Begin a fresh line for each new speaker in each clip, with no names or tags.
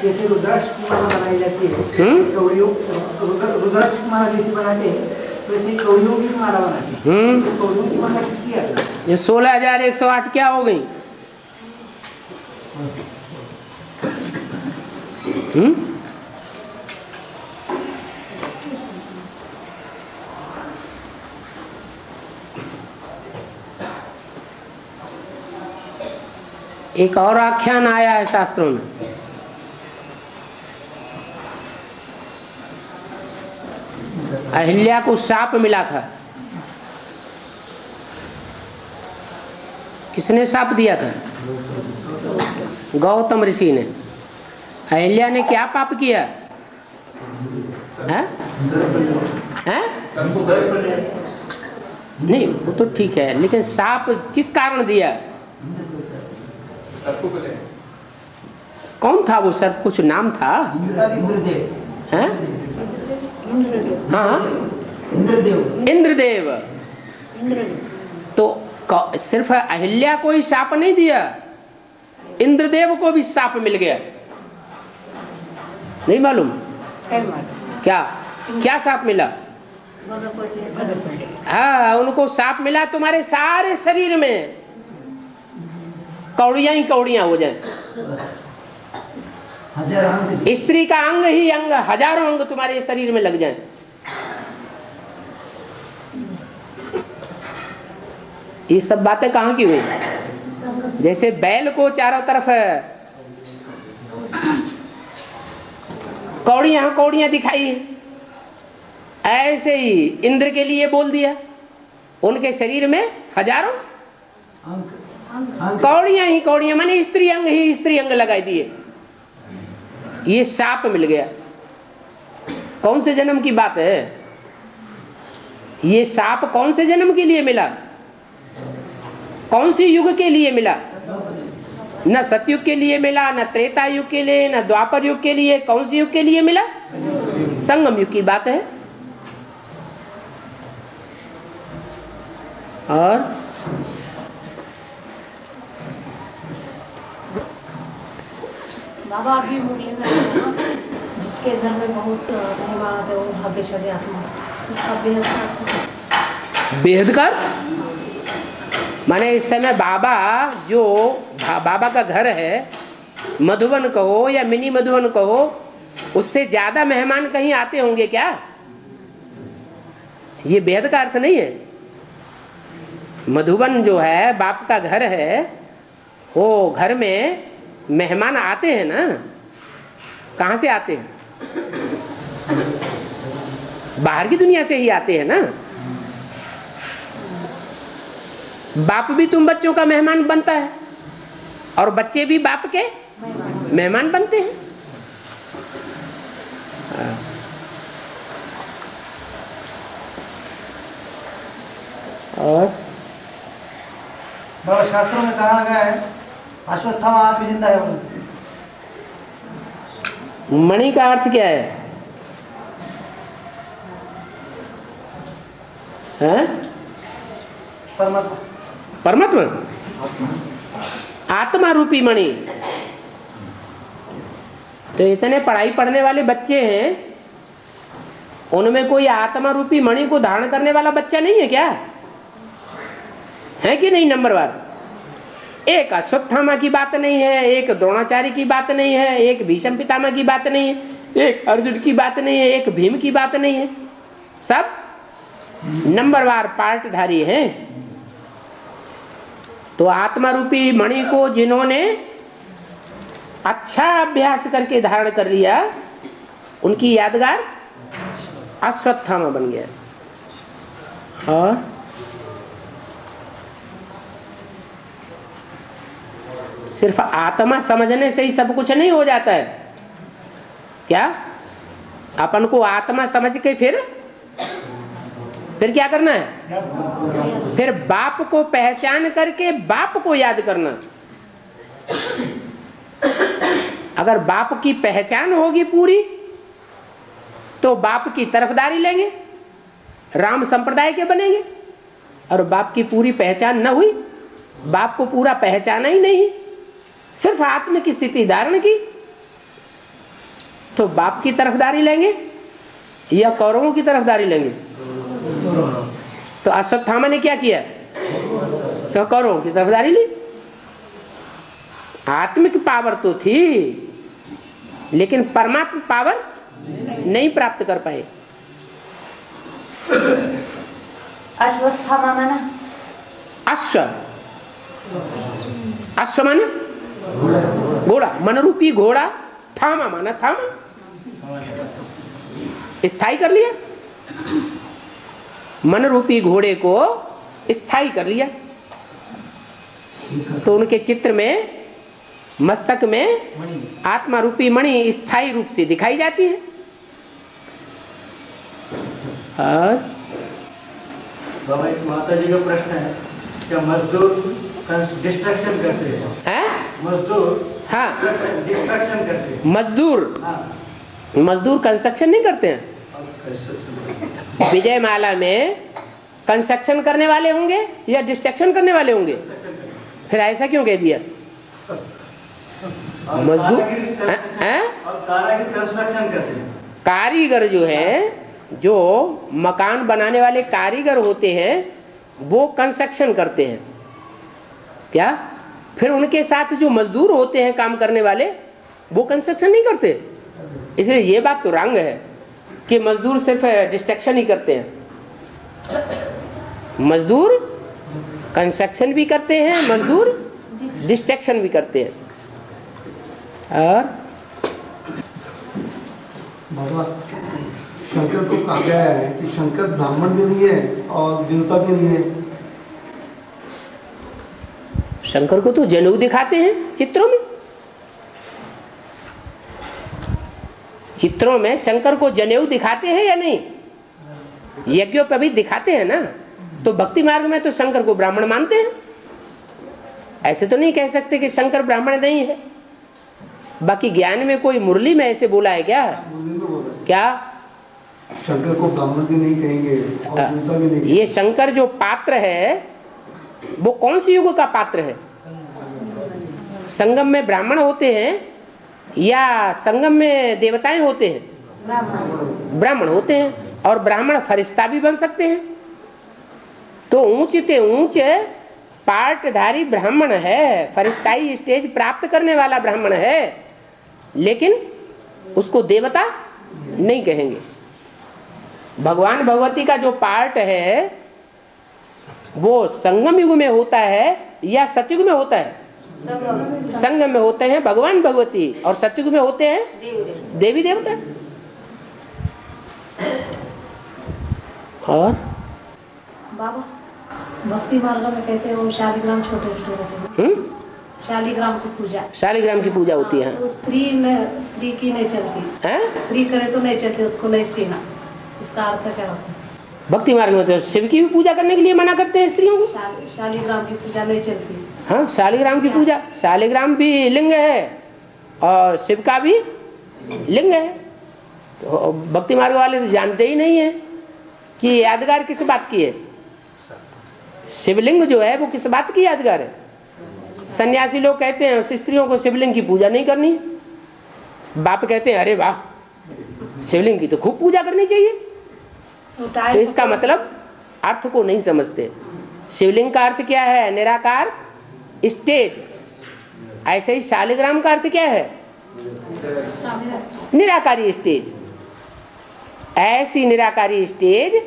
जैसे रुद्राक्ष की माला बनाई जाती है, कौड़ियों रुद्राक्ष की माला जैसे बनाते हैं वैसे कौड़ियों की माला बनाते हैं। तो कौड़ियों की माला किसकी आती है?
ये 16,108 क्या हो गई? एक और आख्यान आया है शास्त्रों में, अहिल्या को शाप मिला था। किसने शाप दिया था? गौतम ऋषि ने। अहिल्या ने क्या पाप किया है? है? नहीं वो तो ठीक है, लेकिन शाप किस कारण दिया? कौन था वो सर्प? कुछ नाम था? हैं? हाँ, इंद्रदेव। तो सिर्फ अहिल्या को ही शाप नहीं दिया, इंद्रदेव को भी शाप मिल गया। नहीं मालूम? क्या क्या शाप मिला? हाँ, उनको शाप मिला तुम्हारे सारे शरीर में कौड़ियां ही कौड़ियां हो जाए। स्त्री का अंग ही अंग, हजारों अंग तुम्हारे शरीर में लग जाए। ये सब बातें कहाँ की हुई? जैसे बैल को चारों तरफ कौड़ियां कौड़ियां दिखाई, ऐसे ही इंद्र के लिए बोल दिया, उनके शरीर में हजारों कौड़ियां ही कौड़ियां, माने स्त्री अंग ही स्त्री अंग लगाई दिए। ये शाप मिल गया। कौन से जन्म की बात है? ये शाप कौन से जन्म के लिए मिला? कौन सी युग के लिए मिला? न सतयुग के लिए मिला, न त्रेता युग के लिए, न द्वापर युग के लिए। कौन सी युग के लिए मिला? संगम युग की बात है। और
बाबा अभी मुरली में जिसके घर में बहुत मेहमान आते हैं वो भाग्यशाली आत्मा, उसका
बेहद कर माने इस समय बाबा जो बाबा का घर है, मधुबन कहो या मिनी मधुबन कहो, उससे ज्यादा मेहमान कहीं आते होंगे क्या? ये बेहद का अर्थ नहीं है। मधुबन जो है बाप का घर है, वो घर में मेहमान आते हैं ना। कहाँ से आते हैं? बाहर की दुनिया से ही आते हैं ना। बाप भी तुम बच्चों का मेहमान बनता है और बच्चे भी बाप के मेहमान बनते हैं। और
शास्त्रों में कहा गया है अश्वत्थामा आत्म जिंदा है।
मणि का अर्थ क्या है? हैं?
परमात्मा।
परमात्मा, आत्मा रूपी मणि। तो इतने पढ़ाई पढ़ने वाले बच्चे हैं, उनमें कोई आत्मा रूपी मणि को धारण करने वाला बच्चा नहीं है क्या? है कि नहीं? नंबरवार एक अश्वत्थामा की बात नहीं है, एक द्रोणाचार्य की बात नहीं है, एक भीष्म पितामह की बात नहीं है, एक अर्जुन की बात नहीं है, एक भीम की बात नहीं है। सब नंबरवार पार्टधारी हैं। तो आत्मा रूपी मणि को जिन्होंने अच्छा अभ्यास करके धारण कर लिया, उनकी यादगार अश्वत्थामा बन गया। और सिर्फ आत्मा समझने से ही सब कुछ नहीं हो जाता है क्या? अपन को आत्मा समझ के फिर क्या करना है? फिर बाप को पहचान करके बाप को याद करना। अगर बाप की पहचान होगी पूरी तो बाप की तरफदारी लेंगे, राम संप्रदाय के बनेंगे। और बाप की पूरी पहचान न हुई, बाप को पूरा पहचाना ही नहीं, सिर्फ आत्मिक स्थिति धारण की तो बाप की तरफदारी लेंगे या कौरवों की तरफदारी लेंगे? तो अश्वत्थामा ने क्या किया? तो कौरवों की तरफदारी ली। आत्मिक पावर तो थी लेकिन परमात्मा पावर नहीं प्राप्त कर पाए।
अश्वस्थामा माना
अश्व, अश्व माने घोड़ा, मनरूपी घोड़ा, थामा माना थामा, स्थायी कर लिया। मनरूपी घोड़े को स्थायी कर लिया। तो उनके चित्र में मस्तक में आत्मा रूपी मणि स्थायी रूप से दिखाई जाती है। और
बाबा एक माता जी का प्रश्न है, क्या मजदूर डिस्ट्रक्शन करते हैं? मजदूर
हाँ,
डिस्ट्रक्शन करते हैं।
मजदूर,
हाँ,
मजदूर कंस्ट्रक्शन नहीं करते हैं। विजय माला में कंस्ट्रक्शन करने वाले होंगे या डिस्ट्रक्शन करने वाले होंगे? फिर ऐसा क्यों कह दिया? मजदूर हैं?
कारीगर कंस्ट्रक्शन करते हैं।
कारीगर जो है, जो मकान बनाने वाले कारीगर होते हैं वो कंस्ट्रक्शन करते हैं क्या? फिर उनके साथ जो मजदूर होते हैं काम करने वाले वो कंस्ट्रक्शन नहीं करते। इसलिए ये बात तो रंग है कि मजदूर सिर्फ डिस्ट्रक्शन ही करते हैं। मजदूर कंस्ट्रक्शन भी करते हैं, मजदूर डिस्ट्रक्शन भी करते हैं। और
बाबा शंकर को कहा गया है कि शंकर ब्राह्मण भी नहीं है और देवता भी नहीं है।
शंकर को तो जनेऊ दिखाते हैं चित्रों में। चित्रों में शंकर को जनेऊ दिखाते हैं या नहीं? यज्ञों पर भी दिखाते हैं ना। तो भक्ति मार्ग में तो शंकर को ब्राह्मण मानते हैं। ऐसे तो नहीं कह सकते कि शंकर ब्राह्मण नहीं है। बाकी ज्ञान में कोई मुरली में ऐसे बोला है क्या? क्या
शंकर को ब्राह्मण भी नहीं कहेंगे और देवता भी नहीं।
ये शंकर जो पात्र है वो कौन सी युग का पात्र है? संगम में ब्राह्मण होते हैं या संगम में देवताएं होते हैं? ब्राह्मण होते हैं। और ब्राह्मण फरिश्ता भी बन सकते हैं। तो ऊंचते ऊंच पार्टधारी ब्राह्मण है, फरिश्ताई स्टेज प्राप्त करने वाला ब्राह्मण है, लेकिन उसको देवता नहीं कहेंगे। भगवान भगवती का जो पार्ट है वो संगम युग में होता है या सतयुग में होता है? संगम में होते हैं भगवान भगवती और सतयुग में होते हैं देवी देवता। और
बाबा भक्ति मार्ग में कहते हैं वो शालिग्राम छोटे छोटे रहते हैं। शालिग्राम की पूजा,
शालिग्राम की पूजा होती है।
तो स्त्री की नहीं चलती
हैं?
स्त्री करे तो नहीं चलती, उसको नहीं सीना। इसका अर्थ क्या होता है?
भक्ति मार्ग में तो शिव की भी पूजा करने के लिए मना करते हैं स्त्रियों को।
शालिग्राम की पूजा नहीं चलती।
हाँ, शालिग्राम की पूजा, शालिग्राम भी लिंग है और शिव का भी लिंग है। तो भक्ति मार्ग वाले तो जानते ही नहीं है कि यादगार किस बात की है। शिवलिंग जो है वो किस बात की यादगार है? सन्यासी लोग कहते हैं स्त्रियों को शिवलिंग की पूजा नहीं करनी। बाप कहते हैं अरे वाह शिवलिंग की तो खूब पूजा करनी चाहिए। तो इसका मतलब अर्थ को नहीं समझते। शिवलिंग का अर्थ क्या है? निराकार स्टेज। ऐसे ही शालिग्राम का अर्थ क्या है? निराकारी स्टेज। ऐसी निराकारी स्टेज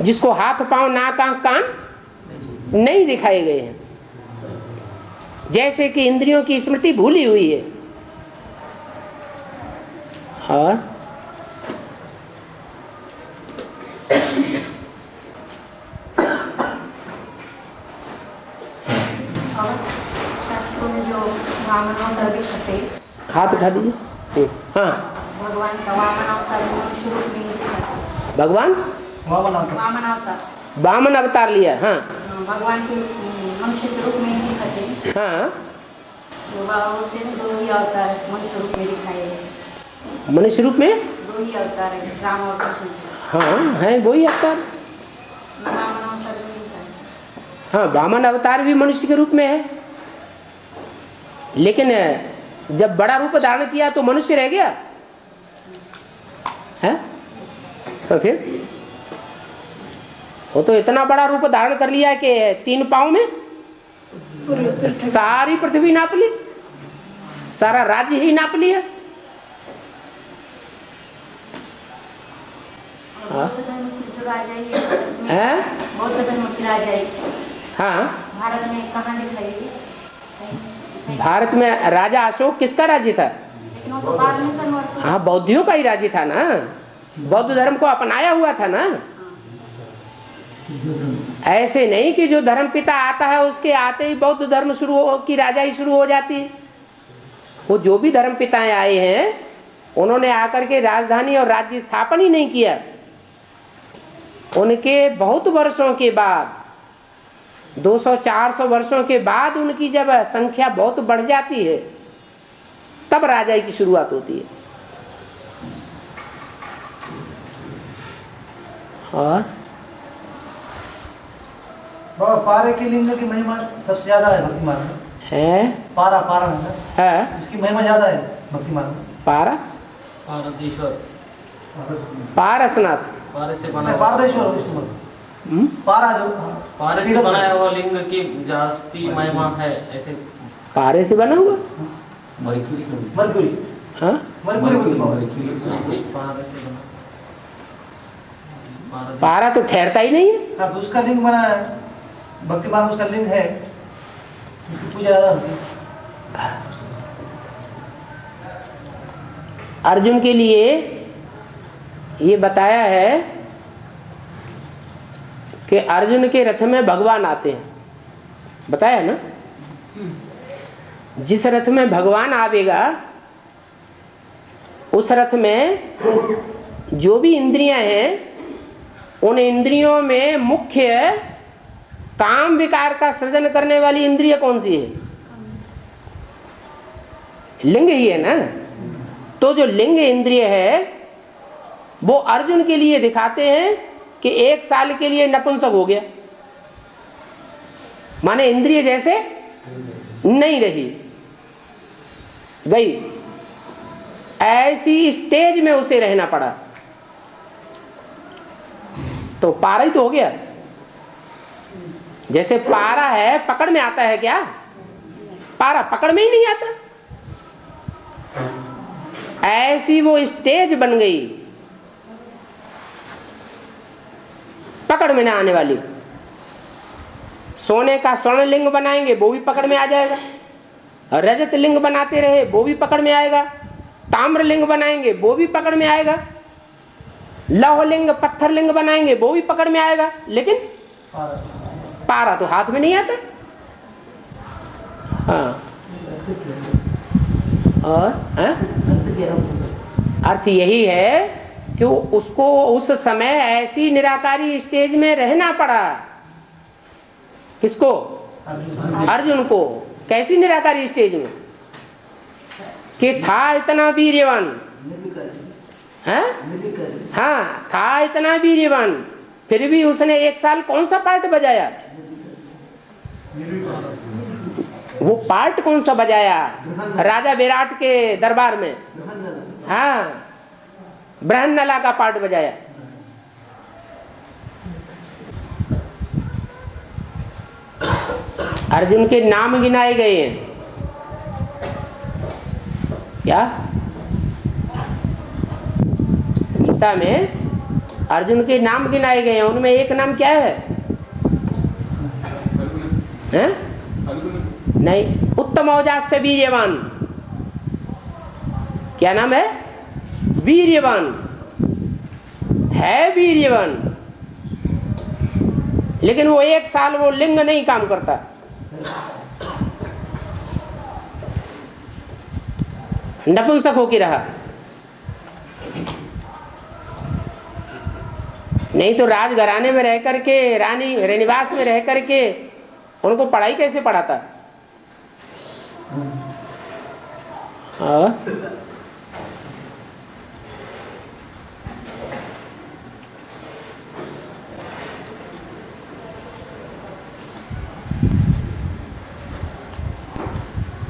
जिसको हाथ पांव नाक आंख कान नहीं दिखाए गए हैं, जैसे कि इंद्रियों की स्मृति भूली हुई है। और
शास्त्रों में जो वामन अवतार दिखाते,
हाथ उठा दीजिए। हाँ,
भगवान का वामन अवतार मनुष्य रूप में दिखाते।
भगवान
वामन अवतार
वामन अवतार लिया। हाँ,
भगवान के मनुष्य के रूप में ही दिखाते।
हाँ,
तो होते हैं दो ही अवतार मनुष्य रूप में दिखाए गए।
मनुष्य रूप में
दो ही अवतार है, राम और कृष्ण।
हाँ है वही अवतार।
वामन अवतार भी दिखाए।
हाँ, वामन अवतार भी मनुष्य के रूप में है लेकिन जब बड़ा रूप धारण किया तो मनुष्य रह गया है। तो फिर वो तो इतना बड़ा रूप धारण कर लिया कि 3 पाँव में सारी पृथ्वी नाप ली, सारा राज्य ही नाप लिया। हाँ हाँ,
भारत में कहाँ दिखाई?
भारत में राजा अशोक किसका राज्य था?
लेकिन वो तो बाद में कन्वर्ट हुआ।
हाँ, बौद्धियों का ही राज्य था ना, बौद्ध धर्म को अपनाया हुआ था ना। ऐसे नहीं कि जो धर्म पिता आता है उसके आते ही बौद्ध धर्म की राजाई शुरू हो जाती है। वो जो भी धर्म पिताएं आए हैं उन्होंने आकर के राजधानी और राज्य स्थापन ही नहीं किया। उनके बहुत वर्षों के बाद, 200-400 वर्षों के बाद उनकी जब संख्या बहुत बढ़ जाती है तब राजाई की शुरुआत होती है। और
बाबा पारे के लिंग की महिमा सबसे ज्यादा है भक्ति मार्ग में।
है
पारा पारा मतलब
है
उसकी महिमा ज्यादा है भक्ति मार्ग में।
पारा
पारदेश्वर,
पारसनाथ,
पारे से बना हुआ,
पारदेश्वर पारा जो
पारे से बनाया हुआ लिंग की जास्ती महिमा है। ऐसे
पारे से बना हुआ
मरकुरी
हाँ?
मरकुरी बोलते बाबा।
पारे से बना
पारा तो ठहरता ही नहीं है।
हाँ, तो उसका लिंग बना है भक्ति मार्ग, उसका लिंग है, उसकी पूजा ज्यादा होती है।
अर्जुन के लिए ये बताया है कि अर्जुन के रथ में भगवान आते हैं, बताया ना। जिस रथ में भगवान आवेगा उस रथ में जो भी इंद्रियां हैं उन इंद्रियों में मुख्य काम विकार का सृजन करने वाली इंद्रिय कौन सी है? लिंग ही है ना। तो जो लिंग इंद्रिय है वो अर्जुन के लिए दिखाते हैं कि 1 साल के लिए नपुंसक हो गया, माने इंद्रिय जैसे नहीं रही, गई। ऐसी स्टेज में उसे रहना पड़ा। तो पारा ही तो हो गया। जैसे पारा है पकड़ में आता है क्या? पारा पकड़ में ही नहीं आता। ऐसी वो स्टेज बन गई पकड़ में ना आने वाली। सोने का स्वर्ण लिंग बनाएंगे वो भी पकड़ में आ जाएगा, रजत लिंग बनाते रहे वो भी पकड़ में आएगा, ताम्र लिंग बनाएंगे वो भी पकड़ में आएगा, लौह लिंग पत्थर लिंग बनाएंगे वो भी पकड़ में आएगा, लेकिन पारा तो हाथ में नहीं आता। हाँ, और अर्थ यही है कि उसको उस समय ऐसी निराकारी स्टेज में रहना पड़ा। किसको? अर्जुन को। कैसी निराकारी स्टेज में? कि था इतना वीर्यवान, हाँ था इतना वीर्यवान, फिर भी उसने 1 साल कौन सा पार्ट बजाया? वो पार्ट कौन सा बजाया? राजा विराट के दरबार में, हाँ, बृहन्नला का पार्ट बजाया। अर्जुन के नाम गिनाए गए हैं क्या? गीता में अर्जुन के नाम गिनाए गए हैं। उनमें एक नाम क्या है? हैं? नहीं, उत्तम औजाश्च वीर्यवान। क्या नाम है? वीर्यवान है, वीर्यवान। लेकिन वो 1 साल वो लिंग नहीं काम करता। नपुंसक होके रहा। नहीं तो राजघराने में रह करके, रानी निवास में रह करके उनको पढ़ाई कैसे पढ़ाता?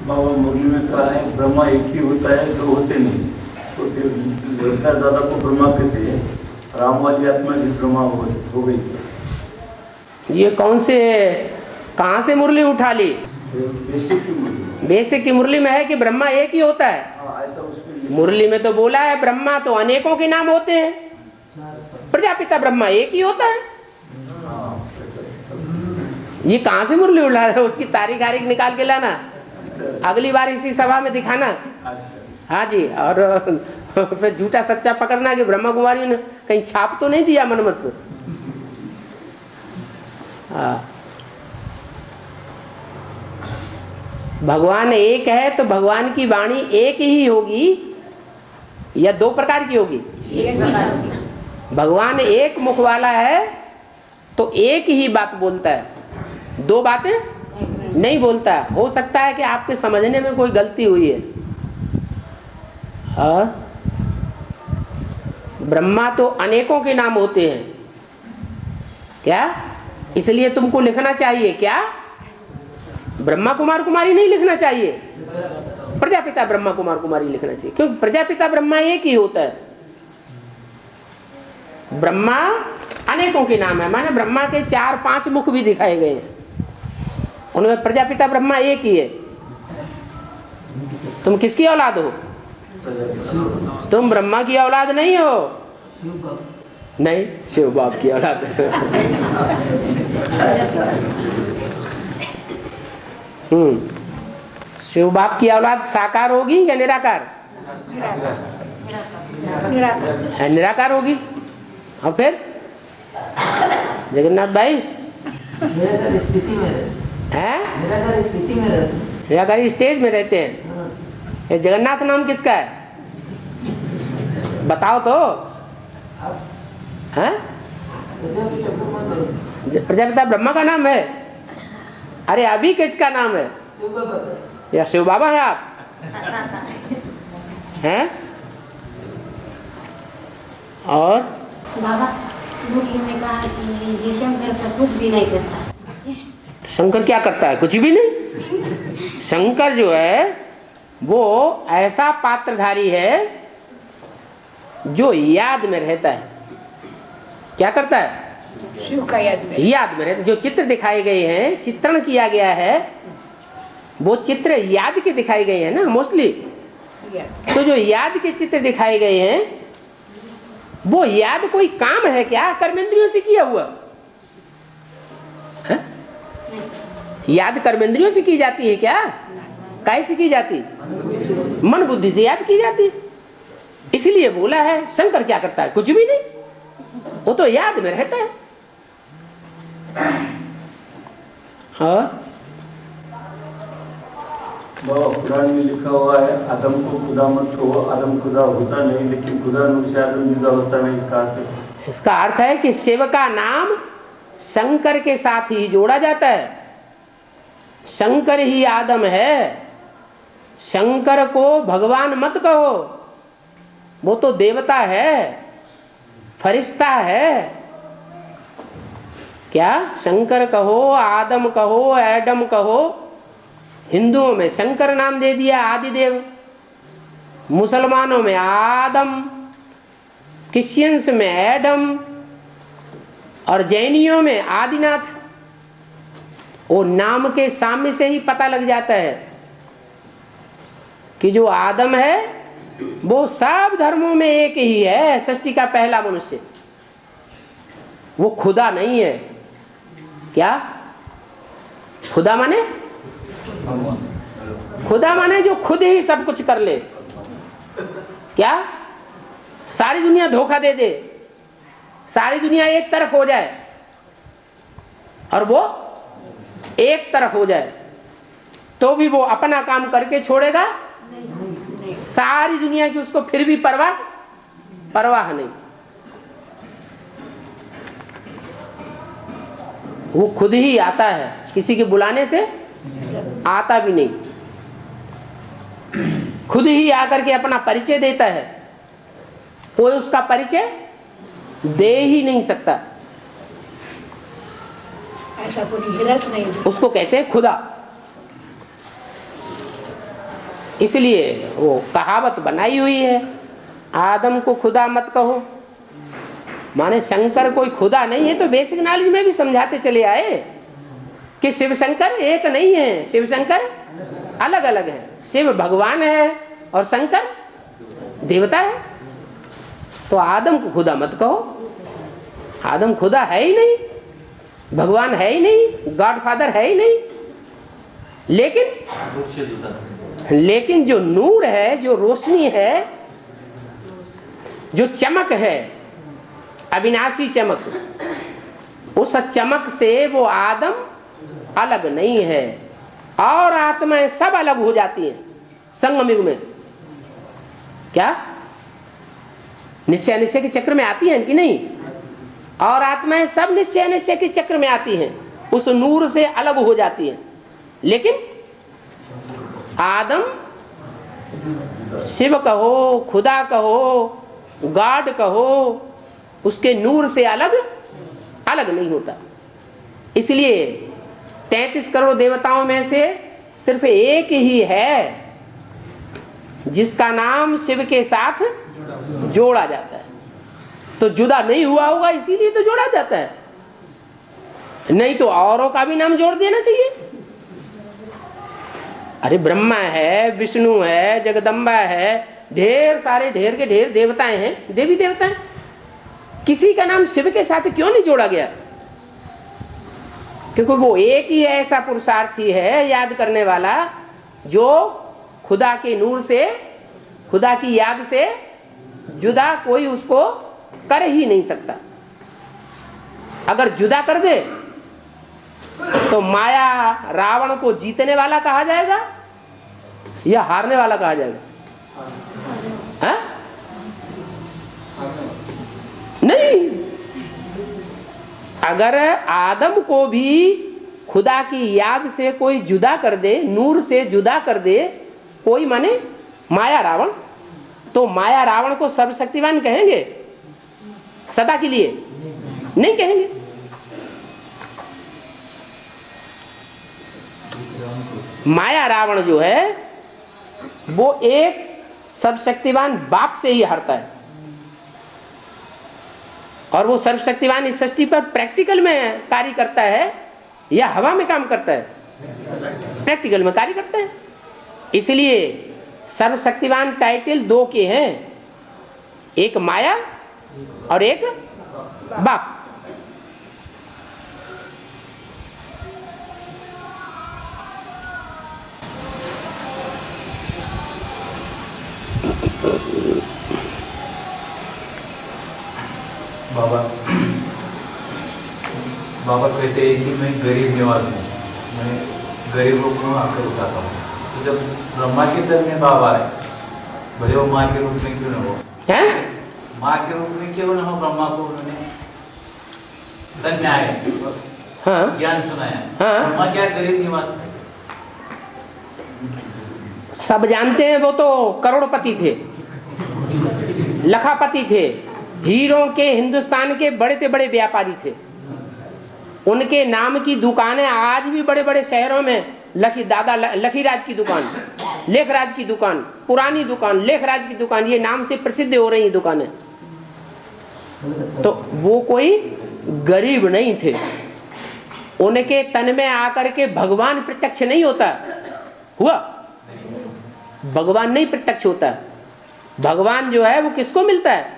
बाबा मुरली में कहा है ब्रह्मा एक ही होता है, दो होते नहीं। तो फिर लड़का दादा को ब्रह्मा कहते हैं, राम वाली आत्मा भी ब्रह्मा हो गई।
ये कौन से कहाँ से मुरली उठा ली? बेसिक की मुरली में है कि ब्रह्मा एक ही होता है।
ऐसा उसमें
मुरली में तो बोला है ब्रह्मा तो अनेकों के नाम होते हैं, प्रजापिता ब्रह्मा एक ही होता है। ये कहाँ से मुरली उठा रहा है? उसकी तारीख निकाल के लाना, अगली बार इसी सभा में दिखाना। हाँ जी, और फिर झूठा सच्चा पकड़ना कि ब्रह्मा कुमारी ने कहीं छाप तो नहीं दिया मनमत को। भगवान एक है तो भगवान की वाणी एक ही होगी या दो प्रकार की होगी?
एक प्रकार की।
भगवान एक मुख वाला है तो एक ही बात बोलता है, दो बातें नहीं बोलता है। हो सकता है कि आपके समझने में कोई गलती हुई है। और ब्रह्मा तो अनेकों के नाम होते हैं क्या? इसलिए तुमको लिखना चाहिए क्या? ब्रह्मा कुमार कुमारी नहीं लिखना चाहिए, प्रजापिता ब्रह्मा कुमार कुमारी लिखना चाहिए, क्योंकि प्रजापिता ब्रह्मा एक ही होता है। ब्रह्मा अनेकों के नाम है, माने ब्रह्मा के 4-5 मुख भी दिखाए गए हैं, उनमें प्रजापिता ब्रह्मा एक ही है। तुम किसकी औलाद हो? तुम ब्रह्मा की औलाद नहीं हो। नहीं, शिव बाप की औलाद। शिव बाप की औलाद साकार होगी या निराकार? निराकार होगी। और फिर जगन्नाथ भाई
निराकार स्थिति में
हैं?
निराकार स्थिति में रहते,
निराकारी स्टेज में रहते हैं। ये जगन्नाथ नाम किसका है? बताओ तो। हैं? प्रजापिता ब्रह्मा का नाम है। अरे अभी किसका नाम है? या शिव बाबा है आप? हैं? और
बाबा मुरली ने कहा कि ये शंकर का कुछ भी नहीं करता।
शंकर क्या करता है? कुछ भी नहीं। शंकर जो है वो ऐसा पात्रधारी है जो याद में रहता है। क्या करता है?
शिव का याद
में रहता। जो चित्र दिखाए गए हैं, चित्रण किया गया है, वो चित्र याद के दिखाए गए हैं ना मोस्टली। तो जो याद के चित्र दिखाए गए हैं वो याद कोई काम है क्या? कर्मेंद्रियों से किया हुआ है? याद कर्मेंद्रियों से की जाती है क्या? कैसे की जाती? मन बुद्धि से याद की जाती। इसलिए बोला है शंकर क्या करता है? कुछ भी नहीं, वो तो याद में रहता है। और
कुरान में लिखा हुआ है आदम को खुदा मत कहो, आदम खुदा होता नहीं, लेकिन खुदा नूर से आदम जुदा होता नहीं। इसका
अर्थ है कि शिव का नाम शंकर के साथ ही जोड़ा जाता है। शंकर ही आदम है। शंकर को भगवान मत कहो, वो तो देवता है, फरिश्ता है। क्या? शंकर कहो, आदम कहो, एडम कहो। हिंदुओं में शंकर नाम दे दिया आदिदेव, मुसलमानों में आदम, क्रिश्चियंस में एडम और जैनियों में आदिनाथ। वो नाम के सामने से ही पता लग जाता है कि जो आदम है वो सब धर्मों में एक ही है, सृष्टि का पहला मनुष्य। वो खुदा नहीं है। क्या? खुदा माने? खुदा माने जो खुद ही सब कुछ कर ले। क्या? सारी दुनिया धोखा दे दे, सारी दुनिया एक तरफ हो जाए और वो एक तरफ हो जाए तो भी वो अपना काम करके छोड़ेगा? सारी दुनिया की उसको फिर भी परवाह नहीं। वो खुद ही आता है, किसी के बुलाने से आता भी नहीं। खुद ही आकर के अपना परिचय देता है, कोई उसका परिचय दे ही नहीं सकता।
ऐसा कोई हिरस नहीं।
उसको कहते हैं खुदा। इसलिए वो कहावत बनाई हुई है, आदम को खुदा मत कहो। माने शंकर कोई खुदा नहीं है, तो बेसिक नॉलेज में भी समझाते चले आए कि शिव शंकर एक नहीं है, शिव शंकर अलग अलग है। शिव भगवान है और शंकर देवता है। तो आदम को खुदा मत कहो, आदम खुदा है ही नहीं, भगवान है ही नहीं, गॉडफादर है ही नहीं। लेकिन जो नूर है, जो रोशनी है, जो चमक है, अविनाशी चमक, उस चमक से वो आदम अलग नहीं है। और आत्माएं सब अलग हो जाती हैं संगम युग में। क्या निश्चय निश्चय के चक्र में आती हैं कि नहीं? और आत्माएं सब निश्चय निश्चय के चक्र में आती हैं, उस नूर से अलग हो जाती हैं। लेकिन आदम, शिव कहो, खुदा कहो, गॉड कहो, उसके नूर से अलग अलग नहीं होता। इसलिए 33 करोड़ देवताओं में से सिर्फ एक ही है जिसका नाम शिव के साथ जोड़ा जाता है। तो जुदा नहीं हुआ होगा, इसीलिए तो जोड़ा जाता है, नहीं तो औरों का भी नाम जोड़ देना चाहिए। अरे ब्रह्मा है, विष्णु है, जगदम्बा है, ढेर सारे ढेर के ढेर देवताएं हैं, देवी देवता हैं, किसी का नाम शिव के साथ क्यों नहीं जोड़ा गया? क्योंकि वो एक ही ऐसा पुरुषार्थी है याद करने वाला, जो खुदा के नूर से, खुदा की याद से जुदा कोई उसको कर ही नहीं सकता। अगर जुदा कर दे तो माया रावण को जीतने वाला कहा जाएगा या हारने वाला कहा जाएगा? हा? नहीं, अगर आदम को भी खुदा की याद से कोई जुदा कर दे, नूर से जुदा कर दे कोई, माने माया रावण, तो माया रावण को सर्वशक्तिवान कहेंगे सदा के लिए? नहीं कहेंगे। माया रावण जो है वो एक सर्वशक्तिवान बाप से ही हारता है। और वो सर्वशक्तिवान इस सृष्टि पर प्रैक्टिकल में कार्य करता है या हवा में काम करता है? प्रैक्टिकल में कार्य करता है। इसलिए सर्वशक्तिवान टाइटल दो के हैं, एक माया और एक बाप।
बाबा कहते हैं कि मैं गरीब निवास हूँ, मैं गरीबों को आकर उठाता हूँ। तो जब ब्रह्मा के दर में बाबा है, भले वो माँ के रूप में क्यों न हो, माँ के रूप में क्यों न हो, ब्रह्मा को उन्होंने धन्य आए, ज्ञान सुनाया। ब्रह्मा क्या गरीब निवास थे?
सब जानते हैं वो तो करोड़पति थे, लखापति थे, हीरों के हिंदुस्तान के बड़े से बड़े व्यापारी थे। उनके नाम की दुकानें आज भी बड़े बड़े शहरों में, लखीराज की दुकान, लेखराज की दुकान, पुरानी दुकान, लेखराज की दुकान, ये नाम से प्रसिद्ध हो रही दुकानें। तो वो कोई गरीब नहीं थे। उनके तन में आकर के भगवान प्रत्यक्ष नहीं होता हुआ, भगवान नहीं प्रत्यक्ष होता। भगवान जो है वो किसको मिलता है?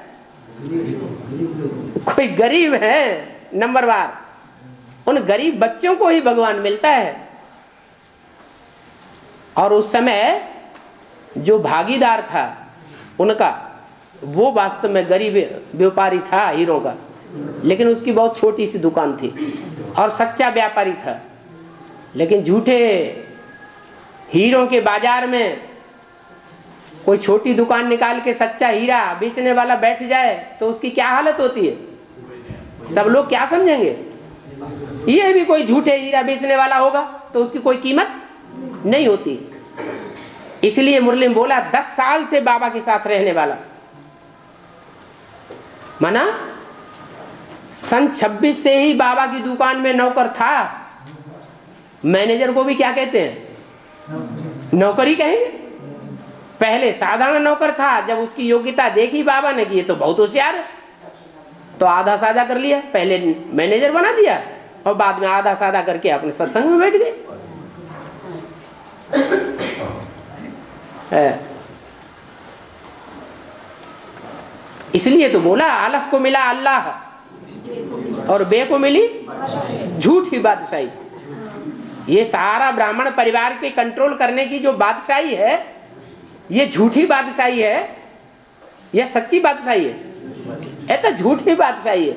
कोई गरीब है नंबरवार, उन गरीब बच्चों को ही भगवान मिलता है। और उस समय जो भागीदार था उनका, वो वास्तव में गरीब व्यापारी था हीरों का, लेकिन उसकी बहुत छोटी सी दुकान थी। और सच्चा व्यापारी था, लेकिन झूठे हीरों के बाजार में कोई छोटी दुकान निकाल के सच्चा हीरा बेचने वाला बैठ जाए तो उसकी क्या हालत होती है? सब लोग क्या समझेंगे? ये भी कोई झूठे हीरा बेचने वाला होगा तो उसकी कोई कीमत नहीं होती। इसलिए मुरली में बोला 10 साल से बाबा के साथ रहने वाला, माना सन 26 से ही बाबा की दुकान में नौकर था। मैनेजर को भी क्या कहते हैं? नौकरी कहेंगे। पहले साधारण नौकर था, जब उसकी योग्यता देखी बाबा ने कि ये तो बहुत होशियार है, तो आधा साधा कर लिया, पहले मैनेजर बना दिया और बाद में आधा साधा करके अपने सत्संग में बैठ गए। इसलिए तो बोला अलफ को मिला अल्लाह और बे को मिली झूठी बादशाही। ये सारा ब्राह्मण परिवार के कंट्रोल करने की जो बादशाही है, ये झूठी बादशाही है या सच्ची बादशाही है? ये तो झूठी बादशाही है।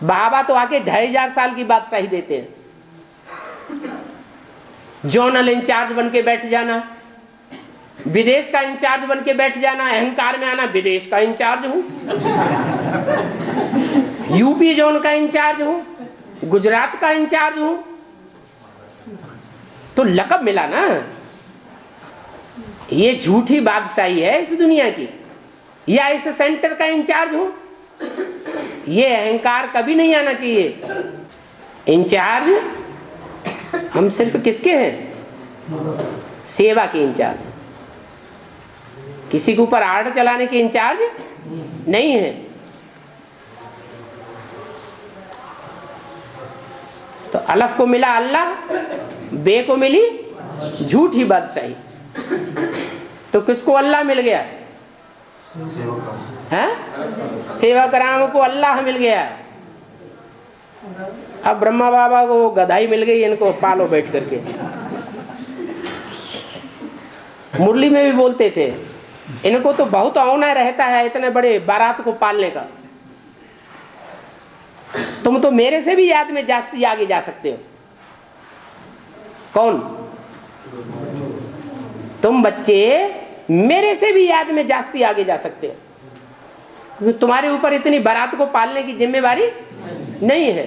बाबा तो आके 2500 साल की बादशाही देते हैं। जोनल इंचार्ज बन के बैठ जाना, विदेश का इंचार्ज बन के बैठ जाना, अहंकार में आना विदेश का इंचार्ज हूं, यूपी जोन का इंचार्ज हूं, गुजरात का इंचार्ज हूं, तो लक़ब मिला ना। ये झूठी बादशाही है इस दुनिया की। या इस सेंटर का इंचार्ज हूं, ये अहंकार कभी नहीं आना चाहिए। इंचार्ज हम सिर्फ किसके हैं? सेवा के इंचार्ज, किसी के ऊपर आर्डर चलाने के इंचार्ज नहीं है। तो अलफ को मिला अल्लाह, बे को मिली झूठी बादशाही। तो किसको अल्लाह मिल गया है? सेवक राम को अल्लाह मिल गया। अब ब्रह्मा बाबा को गधाई मिल गई, इनको पालो बैठ करके। मुरली में भी बोलते थे, इनको तो बहुत औना रहता है इतने बड़े बारात को पालने का। तुम तो मेरे से भी याद में जास्ती आगे जा सकते हो। कौन? तुम बच्चे मेरे से भी याद में जास्ती आगे जा सकते हो, क्योंकि तुम्हारे ऊपर इतनी बारात को पालने की जिम्मेवारी नहीं है।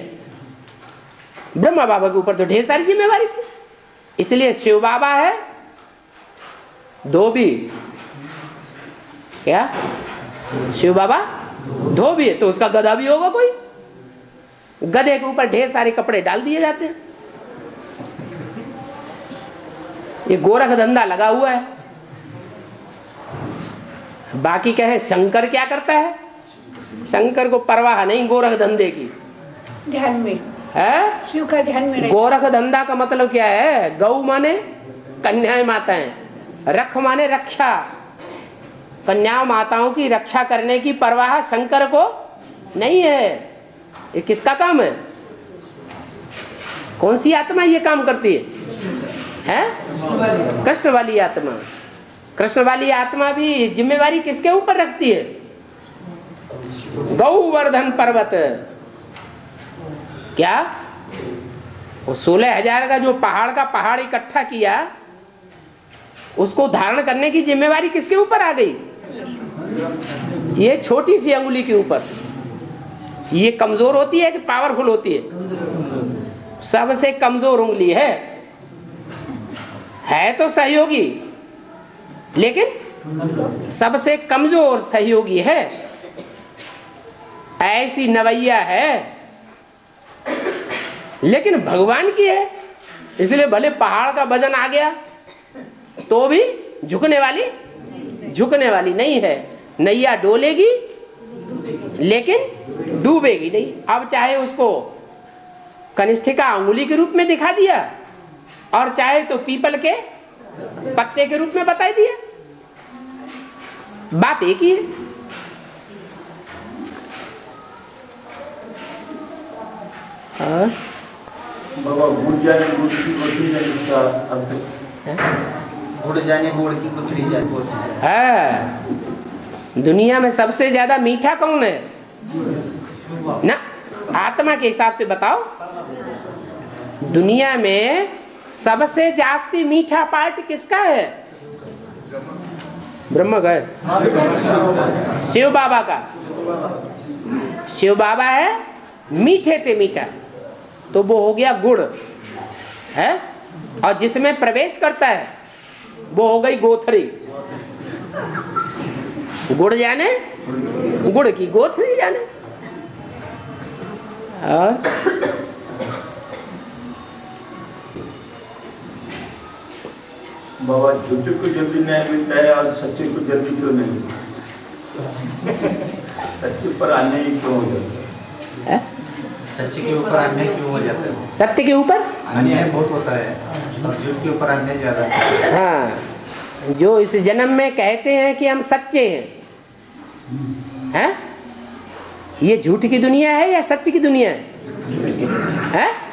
ब्रह्मा बाबा के ऊपर तो ढेर सारी जिम्मेवारी थी। इसलिए शिव बाबा है धोबी। क्या? शिव बाबा धोबी है तो उसका गधा भी होगा कोई। गधे के ऊपर ढेर सारे कपड़े डाल दिए जाते हैं। ये गोरख धंधा लगा हुआ है। बाकी क्या है? शंकर क्या करता है? शंकर को परवाह नहीं गोरख धंधे की।
ध्यान में
है
शिव का ध्यान में रहे।
गोरख धंधा का मतलब क्या है? गौ माने कन्याएं माताएं, रख माने रक्षा। कन्या माताओं की रक्षा करने की परवाह शंकर को नहीं है। ये किसका काम है? कौन सी आत्मा ये काम करती है? कृष्ण वाली आत्मा। कृष्ण वाली आत्मा भी जिम्मेवारी किसके ऊपर रखती है? गौवर्धन पर्वत। क्या वो 16,000 का जो पहाड़ इकट्ठा किया, उसको धारण करने की जिम्मेवारी किसके ऊपर आ गई? ये छोटी सी अंगुली के ऊपर। ये कमजोर होती है कि पावरफुल होती है? सबसे कमजोर उंगली है तो सहयोगी, लेकिन सबसे कमजोर सहयोगी है। ऐसी नवैया है लेकिन भगवान की है। इसलिए भले पहाड़ का वजन आ गया तो भी झुकने वाली नहीं है। नैया डोलेगी लेकिन डूबेगी नहीं। अब चाहे उसको कनिष्ठिका अंगुली के रूप में दिखा दिया और चाहे तो पीपल के पत्ते के रूप में बता दिया, बात एक ही है।
बाबा गुड़ जाने गुड़ की कोठरी जाने इसका अर्थ
गुड़ जाने गुड़ की कुचड़ी जाने।
है दुनिया में सबसे ज्यादा मीठा कौन है ना? आत्मा के हिसाब से बताओ। दुनिया में सबसे जास्ती मीठा पार्ट किसका है? ब्रह्म का है, शिव बाबा का। शिव बाबा है मीठे ते मीठा, तो वो हो गया गुड़ है। और जिसमें प्रवेश करता है वो हो गई गोथरी। गुड़ जाने गुड़ की गोथरी जाने। और
बाबा झूठे को जल्दी न्याय मिलता है और सच्चे को जल्दी क्यों नहीं मिलता? सच्चे पर अन्याय क्यों हो जाता है?
सच्चे के ऊपर अन्याय क्यों हो जाता है?
सत्य के ऊपर
अन्याय बहुत होता है और झूठ के ऊपर अन्याय ज्यादा होता है।
हाँ, जो इस जन्म में कहते हैं कि हम सच्चे हैं, ये झूठ की दुनिया है या सत्य की दुनिया है?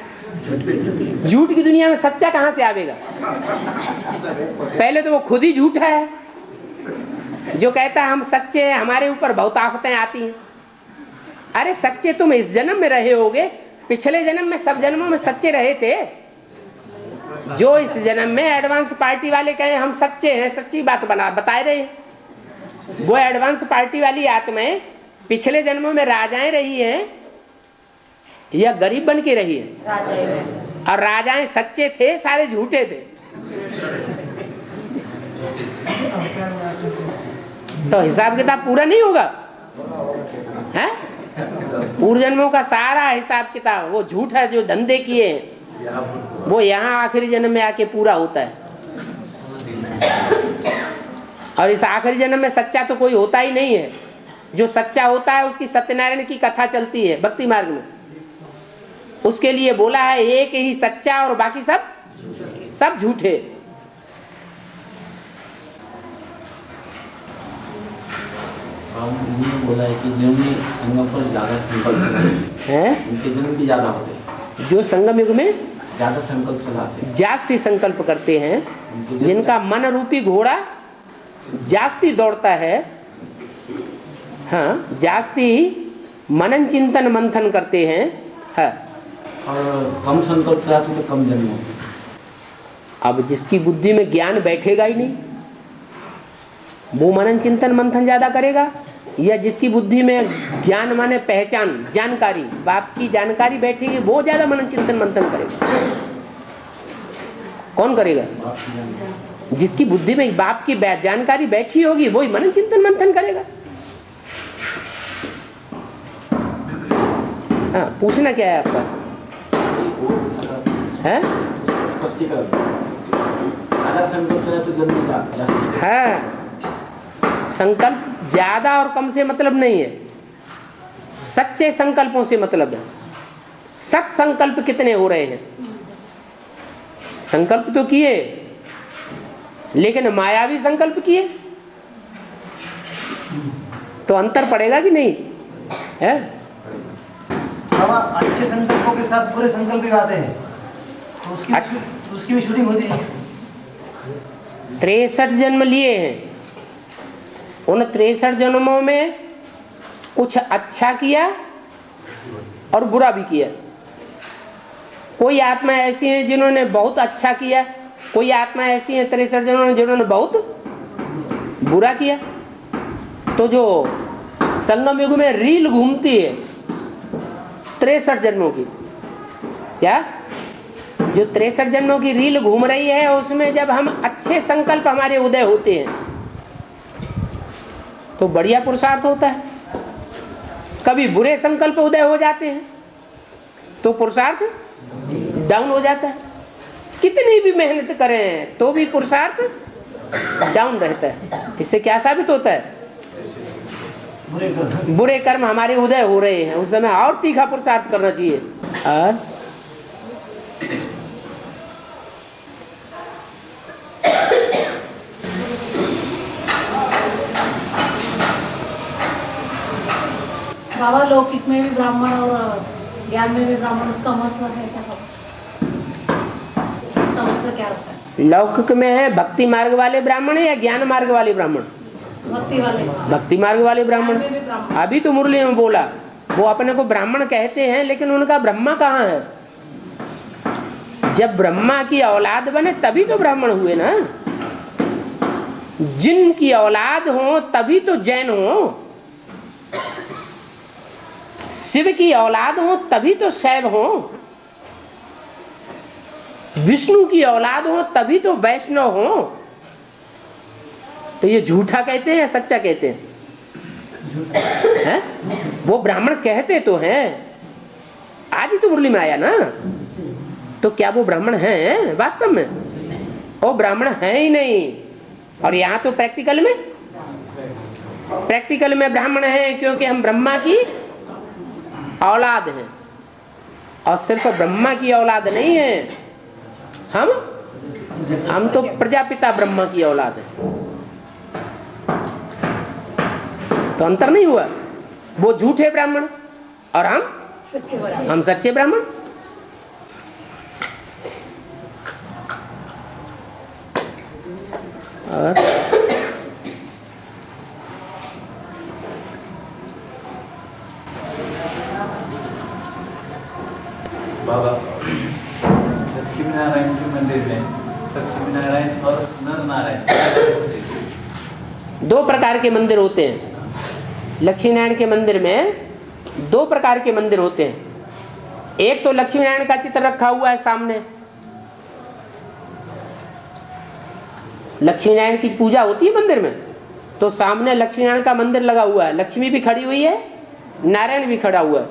झूठ की दुनिया में सच्चा कहाँ से आवेगा? पहले तो वो खुद ही झूठा है जो कहता है हम सच्चे हैं, हमारे ऊपर बहुत आफतें आती हैं। अरे सच्चे तुम इस जन्म में रहे होगे, पिछले जन्म में सब जन्मों में सच्चे रहे थे। जो इस जन्म में एडवांस पार्टी वाले कहे हम सच्चे हैं, सच्ची बात बताए रहे हैं, वो एडवांस पार्टी वाली आत्माएं पिछले जन्मों में राजाएं रही हैं या गरीब बन के रही है? और राजाएं सच्चे थे, सारे झूठे थे। तो हिसाब किताब पूरा नहीं होगा है? पूर्व जन्मों का सारा हिसाब किताब वो झूठ है, जो धंधे किए हैं वो यहाँ आखिरी जन्म में आके पूरा होता है। और इस आखिरी जन्म में सच्चा तो कोई होता ही नहीं है। जो सच्चा होता है उसकी सत्यनारायण की कथा चलती है भक्ति मार्ग में। उसके लिए बोला है एक ही सच्चा और बाकी सब झूठे।
ये बोला है कि जिनमें संगम पर ज्यादा संकल्प
हैं,
उनके जन्म भी ज्यादा होते हैं।
जो संगम युग में
ज्यादा संकल्प चलाते हैं,
जास्ती संकल्प करते हैं, जिनका मन रूपी घोड़ा जास्ती दौड़ता है, हाँ, जास्ती मनन चिंतन मंथन करते हैं, हाँ।
और कम संकल्प चलाते हैं तो कम जन्म होते हैं।
अब जिसकी बुद्धि में ज्ञान बैठेगा ही नहीं, वो मनन चिंतन मंथन ज्यादा करेगा, या जिसकी बुद्धि में ज्ञान माने पहचान, जानकारी, बाप की जानकारी बैठेगी, वो ज्यादा मनन चिंतन मंथन करेगा। कौन करेगा? जिसकी बुद्धि में बाप की जानकारी बैठी होगी वही मनन चिंतन मंथन करेगा। हाँ, पूछना क्या है आपका? है? हाँ, संकल्प ज्यादा और कम से मतलब नहीं है, सच्चे संकल्पों से मतलब है। सत संकल्प कितने हो रहे हैं? संकल्प तो किए लेकिन मायावी संकल्प किए, तो अंतर पड़ेगा कि नहीं है?
बाबा अच्छे संकल्पों के साथ बुरे संकल्प भी आते हैं, तो उसकी भी शूटिंग होती है।
63 जन्म लिए हैं, उन 63 जन्मों में कुछ अच्छा किया और बुरा भी किया। कोई आत्मा ऐसी है जिन्होंने बहुत अच्छा किया, कोई आत्मा ऐसी है 63 जन्मों में जिन्होंने बहुत बुरा किया। तो जो संगम युग में रील घूमती है 63 जन्मों की, क्या जो 63 जन्मों की रील घूम रही है, उसमें जब हम अच्छे संकल्प हमारे उदय होते हैं तो बढ़िया पुरुषार्थ होता है। कभी बुरे संकल्प उदय हो जाते हैं तो पुरुषार्थ डाउन हो जाता है। कितनी भी मेहनत करें तो भी पुरुषार्थ डाउन रहता है। इससे क्या साबित होता है? बुरे कर्म हमारे उदय हो रहे हैं, उस समय और तीखा पुरुषार्थ करना चाहिए। और
बाबा लौकिक में भी ब्राह्मण और ज्ञान में भी ब्राह्मण, उसका महत्व है क्या? उसका मतलब क्या होता है?
लौकिक में है भक्ति मार्ग वाले ब्राह्मण या ज्ञान मार्ग वाले ब्राह्मण?
भक्ति वाले,
भक्ति मार्ग वाले ब्राह्मण। अभी तो मुरली में बोला, वो अपने को ब्राह्मण कहते हैं, लेकिन उनका ब्रह्मा कहाँ है? जब ब्रह्मा की औलाद बने तभी तो ब्राह्मण हुए ना। जिन की औलाद हो तभी तो जैन हो, शिव की औलाद हो तभी तो शैव हो, विष्णु की औलाद हो तभी तो वैष्णव हो। तो ये झूठा कहते हैं या सच्चा कहते हैं? वो ब्राह्मण कहते तो हैं, आज ही तो मुरली में आया ना, तो क्या वो ब्राह्मण हैं वास्तव में? वो ब्राह्मण है ही नहीं। और यहाँ तो प्रैक्टिकल में ब्राह्मण है, क्योंकि हम ब्रह्मा की औलाद हैं। और सिर्फ ब्रह्मा की औलाद नहीं है, हम तो प्रजापिता ब्रह्मा की औलाद है। तो अंतर नहीं हुआ, वो झूठे ब्राह्मण और हम सच्चे ब्राह्मण। और
बाबा लक्ष्मी नारायण के मंदिर में लक्ष्मी नारायण और नर नारायण
2 प्रकार के मंदिर होते हैं। लक्ष्मी नारायण के मंदिर में 2 प्रकार के मंदिर होते हैं। एक तो लक्ष्मी नारायण का चित्र रखा हुआ है सामने, लक्ष्मी नारायण की पूजा होती है मंदिर में, तो सामने लक्ष्मी नारायण का मंदिर लगा हुआ है, लक्ष्मी भी खड़ी हुई है, नारायण भी खड़ा हुआ है।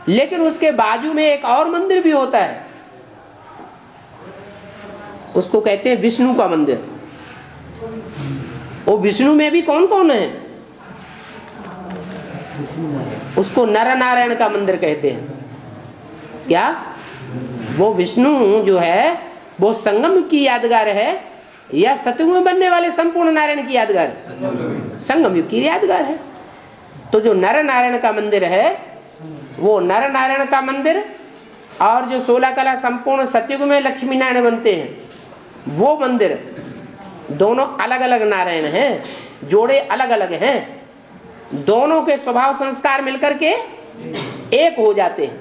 लेकिन उसके बाजू में एक और मंदिर भी होता है, उसको कहते हैं विष्णु का मंदिर। वो विष्णु में भी कौन कौन है? उसको नर नारायण का मंदिर कहते हैं। क्या वो विष्णु जो है वो संगम की यादगार है या सतयुग में बनने वाले संपूर्ण नारायण की यादगार? संगम युग की यादगार है। तो जो नर नारायण का मंदिर है वो नर नारायण का मंदिर, और जो 16 कला संपूर्ण सतयुग में लक्ष्मी नारायण बनते हैं वो मंदिर, दोनों अलग अलग नारायण हैं, जोड़े अलग अलग हैं। दोनों के स्वभाव संस्कार मिलकर के एक हो जाते हैं,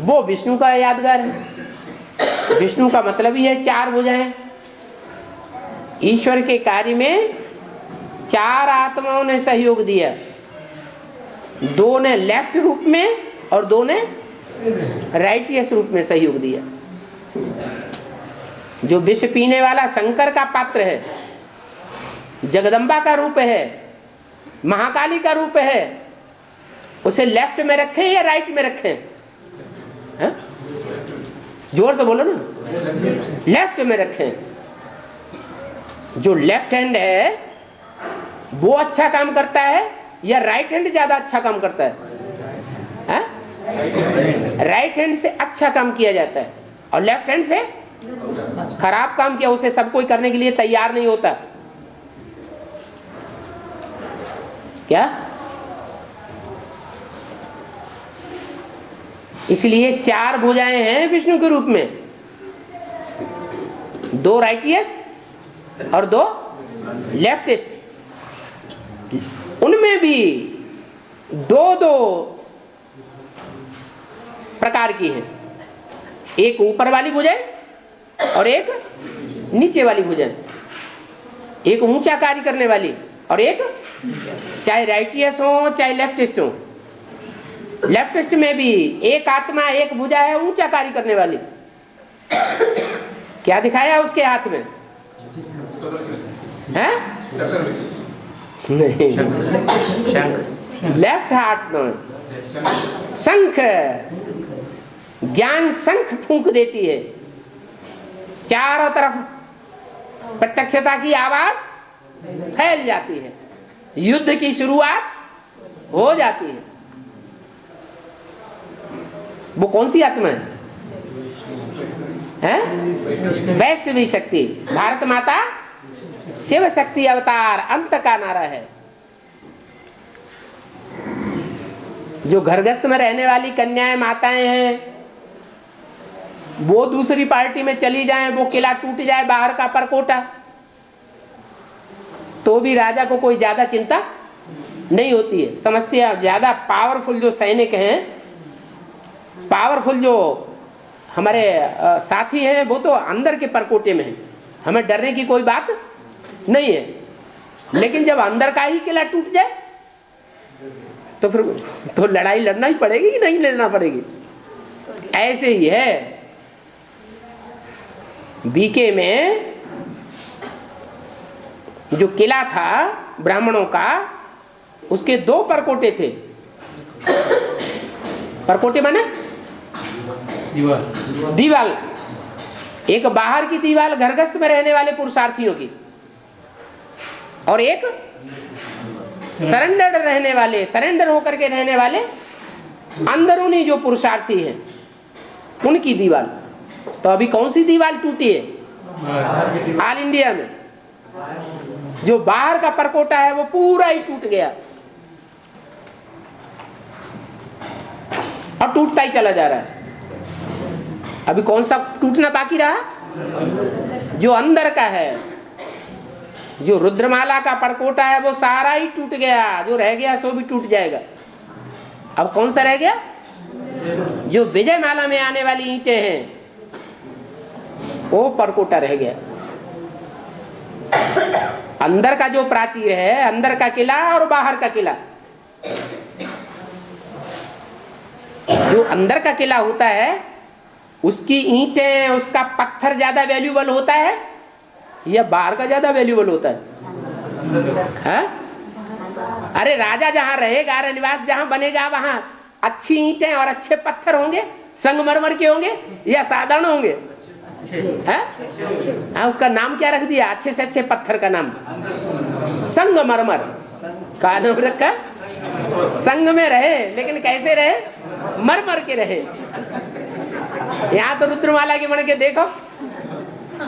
वो विष्णु का यादगार है। विष्णु का मतलब ही है 4 भुजाएं। ईश्वर के कार्य में 4 आत्माओं ने सहयोग दिया, 2 ने लेफ्ट रूप में और 2 ने राइटियस रूप में सहयोग दिया। जो विष पीने वाला शंकर का पात्र है, जगदम्बा का रूप है, महाकाली का रूप है, उसे लेफ्ट में रखें या राइट में रखें? है? जोर से बोलो ना। लेफ्ट में रखें। जो लेफ्ट हैंड है वो अच्छा काम करता है या राइट हैंड ज्यादा अच्छा काम करता है? राइट हैंड से अच्छा काम किया जाता है और लेफ्ट हैंड से खराब काम किया उसे सब कोई करने के लिए तैयार नहीं होता। क्या? इसलिए 4 भुजाएं हैं विष्णु के रूप में, 2 राइटियस और 2 लेफ्टिस्ट। उनमें भी 2 प्रकार की है, एक ऊपर वाली भुजाएं और एक नीचे वाली भुजाएं, एक ऊंचा कार्य करने वाली और एक चाहे राइटियस हो चाहे लेफ्टिस्ट हो। लेफ्टिस्ट में भी एक आत्मा एक भुजा है ऊंचा कार्य करने वाली। क्या दिखाया उसके हाथ में? है? नहीं, लेफ्ट हाथ में शंख, ज्ञान शंख फूंक देती है, चारों तरफ प्रत्यक्षता की आवाज फैल जाती है, युद्ध की शुरुआत हो जाती है। वो कौन सी आत्मा है? वैष्णवी शक्ति, भारत माता शिव शक्ति अवतार, अंत का नारा है। जो घरगस्त में रहने वाली कन्याएं माताएं हैं वो दूसरी पार्टी में चली जाएं, वो किला टूट जाए बाहर का परकोटा, तो भी राजा को कोई ज्यादा चिंता नहीं होती है। समझते हैं ज्यादा पावरफुल जो सैनिक हैं, पावरफुल जो हमारे साथी हैं वो तो अंदर के परकोटे में है, हमें डरने की कोई बात नहीं है। लेकिन जब अंदर का ही किला टूट जाए तो फिर तो लड़ाई लड़ना ही पड़ेगी कि नहीं लड़ना पड़ेगी? ऐसे ही है। बीके में जो किला था ब्राह्मणों का, उसके 2 परकोटे थे। परकोटे माने दीवाल। एक बाहर की दीवार घरगस्त में रहने वाले पुरुषार्थियों की, और एक सरेंडर रहने वाले, सरेंडर होकर के रहने वाले अंदरूनी जो पुरुषार्थी हैं उनकी दीवार। तो अभी कौन सी दीवार टूटी है ऑल इंडिया में? जो बाहर का परकोटा है वो पूरा ही टूट गया और टूटता ही चला जा रहा है। अभी कौन सा टूटना बाकी रहा? जो अंदर का है, जो रुद्रमाला का परकोटा है वो सारा ही टूट गया, जो रह गया सो भी टूट जाएगा। अब कौन सा रह गया? जो विजय माला में आने वाली ईंटें हैं वो परकोटा रह गया। अंदर का जो प्राचीर है, अंदर का किला और बाहर का किला, जो अंदर का किला होता है उसकी ईंटें, उसका पत्थर ज्यादा वैल्यूबल होता है या बाहर का ज्यादा वैल्यूबल होता है? अरे राजा जहां रहेगा, निवास जहां बनेगा, वहां अच्छी ईंटें और अच्छे पत्थर होंगे, संगमरमर के होंगे या साधारण होंगे? हाँ, उसका नाम क्या रख दिया? अच्छे से अच्छे पत्थर का नाम संगमरमर का नाम रखा। संग में रहे, लेकिन कैसे रहे? मर के रहे। यहाँ तो रुद्रमाला के बन के देखो,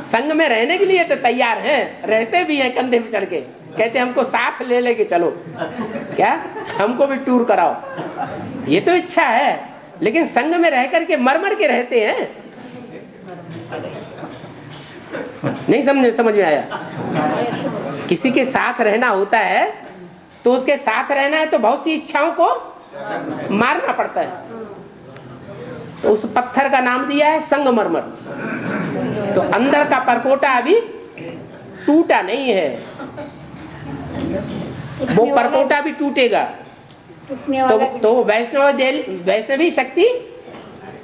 संग में रहने के लिए तो तैयार हैं, रहते भी हैं कंधे पे चढ़ के, कहते हमको साथ ले लेके चलो, क्या हमको भी टूर कराओ। ये तो इच्छा है, लेकिन संग में रह करके मर के रहते हैं। नहीं समझ में आया? किसी के साथ रहना होता है तो उसके साथ रहना है तो बहुत सी इच्छाओं को मारना पड़ता है। तो उस पत्थर का नाम दिया है संगमरमर। तो अंदर का परकोटा अभी टूटा नहीं है, वो परकोटा भी टूटेगा। तो वैष्णवी शक्ति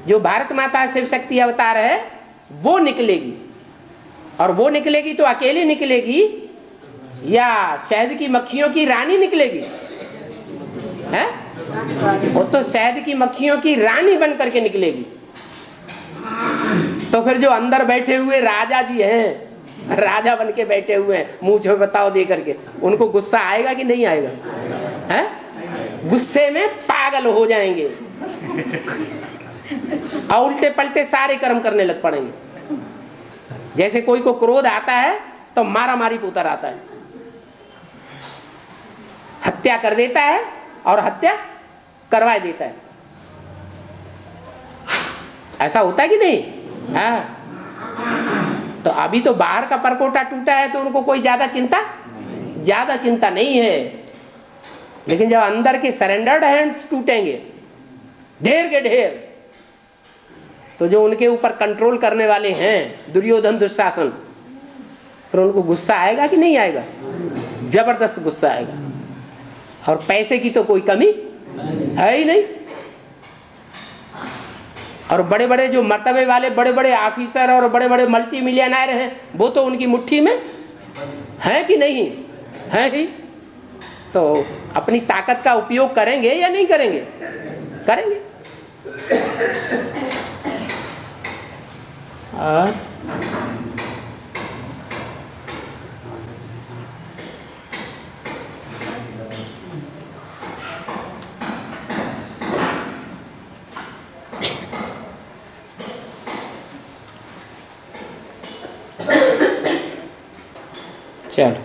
जो भारत माता शिव शक्ति अवतार है वो निकलेगी, और वो निकलेगी तो अकेले निकलेगी या शहद की मक्खियों की रानी निकलेगी? है वो तो शहद की मक्खियों की रानी बन करके निकलेगी। तो फिर जो अंदर बैठे हुए राजा जी हैं, राजा बन के बैठे हुए हैं, मुंह छो बताओ दे करके, उनको गुस्सा आएगा कि नहीं आएगा? है गुस्से में पागल हो जाएंगे और उल्टे पलटे सारे कर्म करने लग पड़ेंगे। जैसे कोई को क्रोध आता है तो मारा मारी पे उतर आता है, हत्या कर देता है और हत्या करवा देता है। ऐसा होता है कि नहीं? हाँ। तो अभी तो बाहर का परकोटा टूटा है तो उनको कोई ज्यादा चिंता नहीं है, लेकिन जब अंदर के सरेंडर्ड हैंड्स टूटेंगे ढेर के ढेर, तो जो उनके ऊपर कंट्रोल करने वाले हैं दुर्योधन दुशासन, फिर उनको गुस्सा आएगा कि नहीं आएगा? जबरदस्त गुस्सा आएगा। और पैसे की तो कोई कमी है ही नहीं। और बड़े बड़े जो मर्तबे वाले बड़े बड़े ऑफिसर और बड़े बड़े मल्टी मिलियनर हैं वो तो उनकी मुट्ठी में है कि नहीं है ही। तो अपनी ताकत का उपयोग करेंगे या नहीं करेंगे? करेंगे। चल